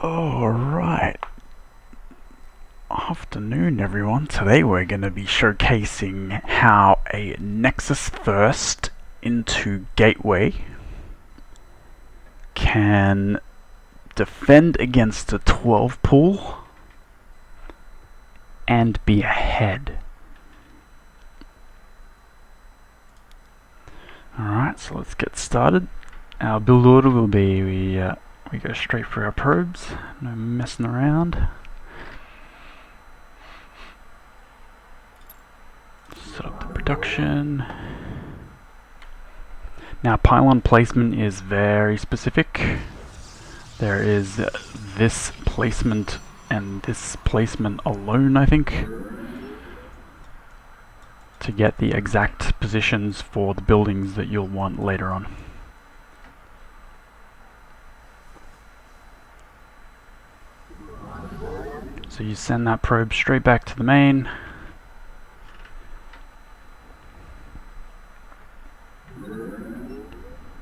Alright, afternoon everyone. Today we're going to be showcasing how a Nexus first into gateway can defend against a 12 pool and be ahead. Alright, so let's get started. Our build order will be we go straight for our probes, no messing around. Set up the production. Now pylon placement is very specific. There is this placement and this placement alone, I think, to get the exact positions for the buildings that you'll want later on. So you send that probe straight back to the main.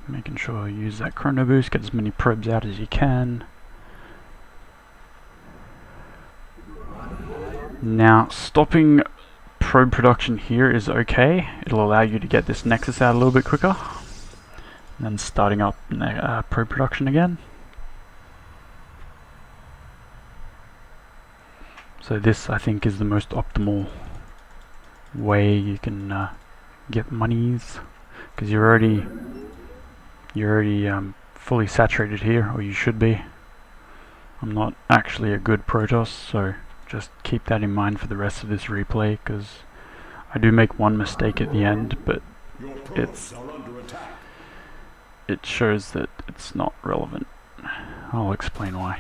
Making sure you use that chrono boost, get as many probes out as you can. Now, stopping probe production here is okay. It'll allow you to get this Nexus out a little bit quicker. And then starting up probe production again. So this, I think, is the most optimal way you can get monies, because you're already fully saturated here, or you should be. I'm not actually a good protoss, so just keep that in mind for the rest of this replay, because I do make one mistake at the end, but it shows that it's not relevant. I'll explain why.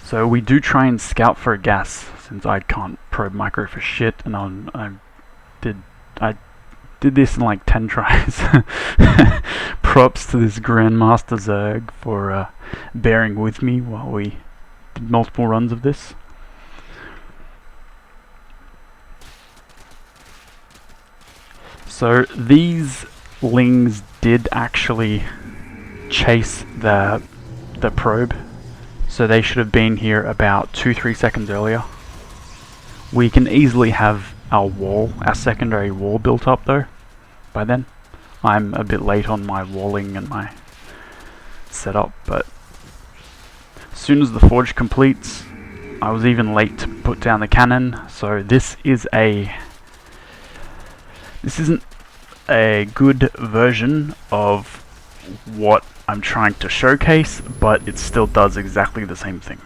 So we do try and scout for a gas, since I can't probe micro for shit, and I did this in like 10 tries. Props to this Grandmaster Zerg for bearing with me while we did multiple runs of this. So these lings did actually chase the probe. So they should have been here about 2-3 seconds earlier. We can easily have our secondary wall built up though by then. I'm a bit late on my walling and my setup, but as soon as the forge completes, I was even late to put down the cannon. So this isn't a good version of what I'm trying to showcase, but it still does exactly the same thing.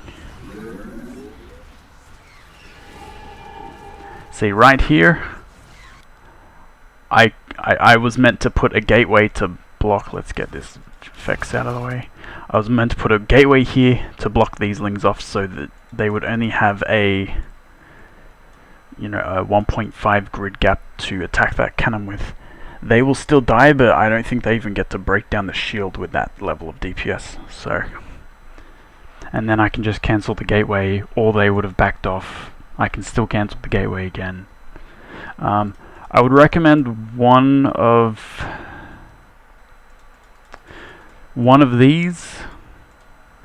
See, right here, I was meant to put a gateway to block. Let's get this effects out of the way. I was meant to put a gateway here to block these lings off, so that they would only have a 1.5 grid gap to attack that cannon with. They will still die, but I don't think they even get to break down the shield with that level of DPS. So, and then I can just cancel the gateway, or they would have backed off. I can still cancel the gateway again. I would recommend one of these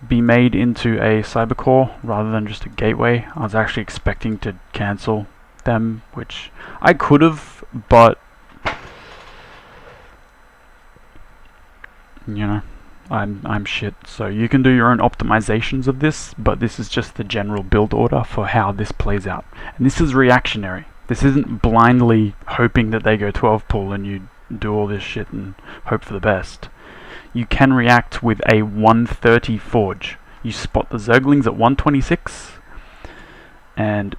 be made into a cybercore rather than just a gateway. I was actually expecting to cancel them, which I could have, but I'm shit. So you can do your own optimizations of this, but this is just the general build order for how this plays out. And this is reactionary. This isn't blindly hoping that they go 12 pull and you do all this shit and hope for the best. You can react with a 130 forge. You spot the Zerglings at 126, and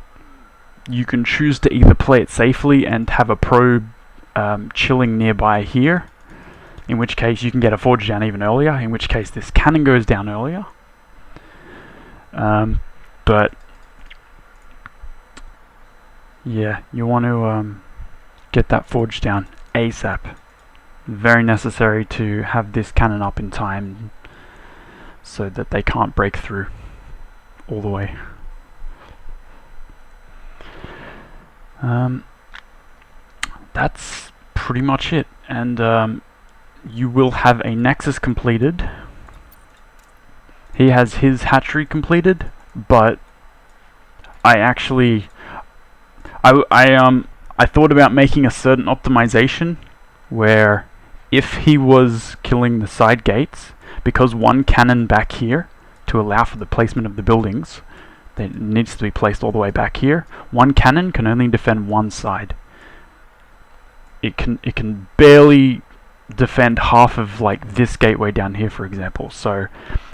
you can choose to either play it safely and have a probe chilling nearby here, in which case you can get a forge down even earlier, in which case this cannon goes down earlier. But yeah, you want to get that forge down ASAP. Very necessary to have this cannon up in time so that they can't break through all the way. That's pretty much it, and you will have a Nexus completed He has his hatchery completed, but I actually, I thought about making a certain optimization where if he was killing the side gates, because one cannon back here to allow for the placement of the buildings, that needs to be placed all the way back here. One cannon can only defend one side. It can barely defend half of like this gateway down here, for example. So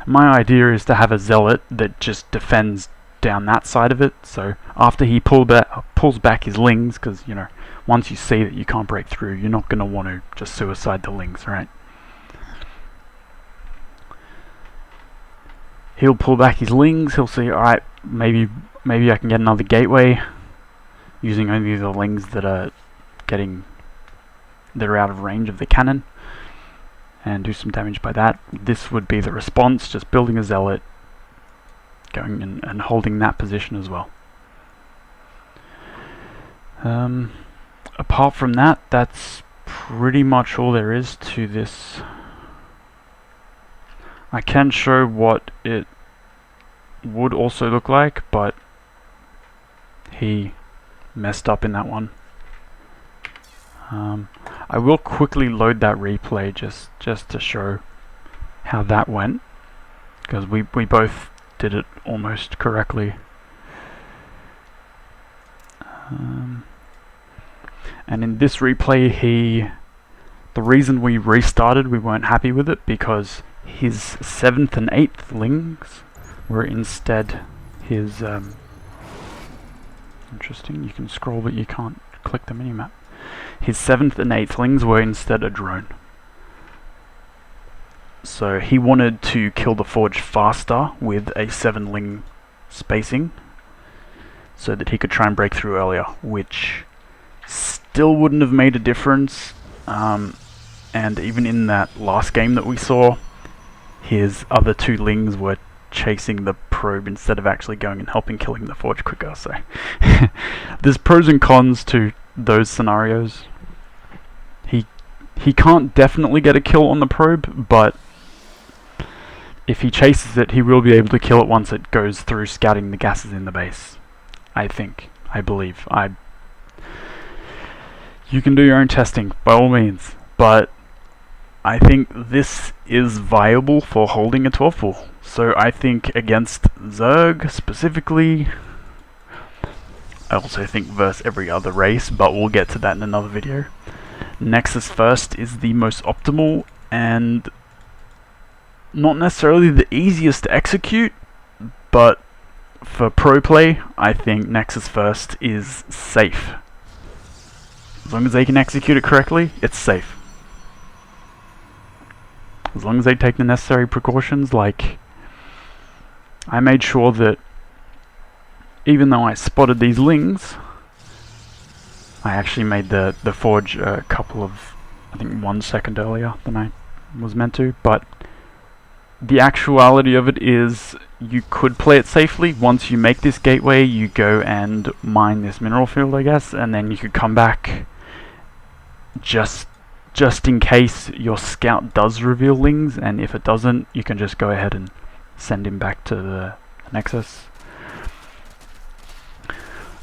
my idea is to have a zealot that just defends down that side of it. So after he pulls back his lings, because you know, once you see that you can't break through, you're not going to want to just suicide the lings, right? He'll pull back his lings. He'll see, all right, maybe I can get another gateway using only the lings that are out of range of the cannon, and do some damage by that. This would be the response, just building a zealot, going in and holding that position as well. Apart from that, that's pretty much all there is to this. I can show what it would also look like, but he messed up in that one. I will quickly load that replay just to show how that went, because we both did it almost correctly. And in this replay, the reason we restarted, we weren't happy with it because his 7th and 8th lings were instead his interesting, you can scroll but you can't click the minimap. His 7th and 8th lings were instead a drone. So he wanted to kill the forge faster with a 7-ling spacing so that he could try and break through earlier, which still wouldn't have made a difference. And even in that last game that we saw, his other 2 lings were chasing the probe instead of actually going and helping killing the forge quicker. So there's pros and cons to those scenarios. He can't definitely get a kill on the probe, but if he chases it, he will be able to kill it once it goes through scouting the gases in the base. I believe. You can do your own testing, by all means, but I think this is viable for holding a 12 pool. So I think against Zerg specifically, I also think versus every other race, but we'll get to that in another video. Nexus first is the most optimal and not necessarily the easiest to execute, but for pro play, I think Nexus first is safe. As long as they can execute it correctly, it's safe. As long as they take the necessary precautions, like I made sure that even though I spotted these lings, I actually made the forge a couple of, I think 1 second earlier than I was meant to, but the actuality of it is you could play it safely. Once you make this gateway, you go and mine this mineral field, I guess, and then you could come back just in case your scout does reveal lings, and if it doesn't, you can just go ahead and send him back to the Nexus.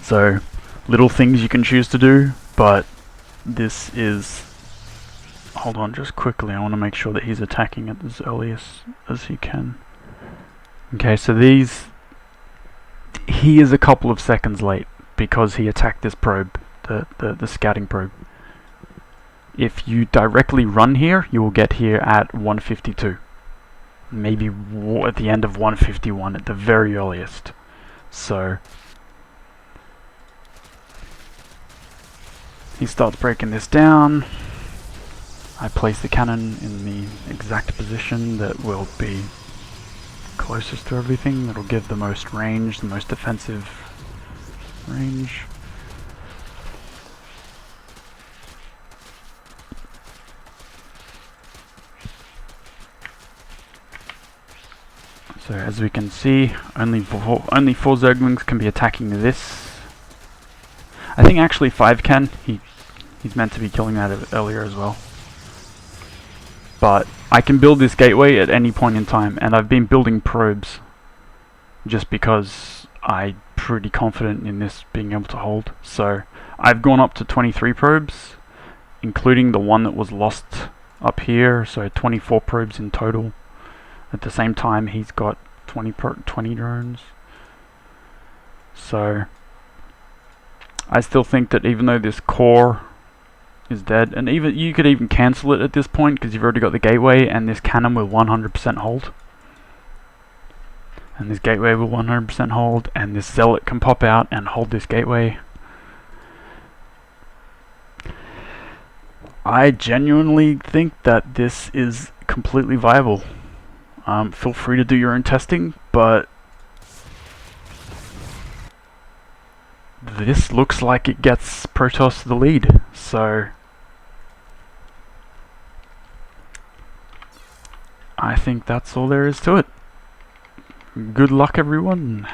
So little things you can choose to do, but this is, hold on just quickly, I want to make sure that he's attacking it as early as he can. Okay, so he is a couple of seconds late because he attacked this probe, the scouting probe. If you directly run here, you will get here at 152. Maybe at the end of 151 at the very earliest. So he starts breaking this down. I place the cannon in the exact position that will be closest to everything. That'll give the most range, the most defensive range. So as we can see, only four Zerglings can be attacking this. I think actually 5 can. He's meant to be killing that earlier as well. But I can build this gateway at any point in time, and I've been building probes just because I'm pretty confident in this being able to hold. So I've gone up to 23 probes, including the one that was lost up here, so 24 probes in total. At the same time, he's got 20 drones. So I still think that even though this core is dead, and even you could even cancel it at this point because you've already got the gateway, and this cannon will 100% hold. And this gateway will 100% hold, and this zealot can pop out and hold this gateway. I genuinely think that this is completely viable. Feel free to do your own testing, but this looks like it gets Protoss the lead, so I think that's all there is to it. Good luck, everyone.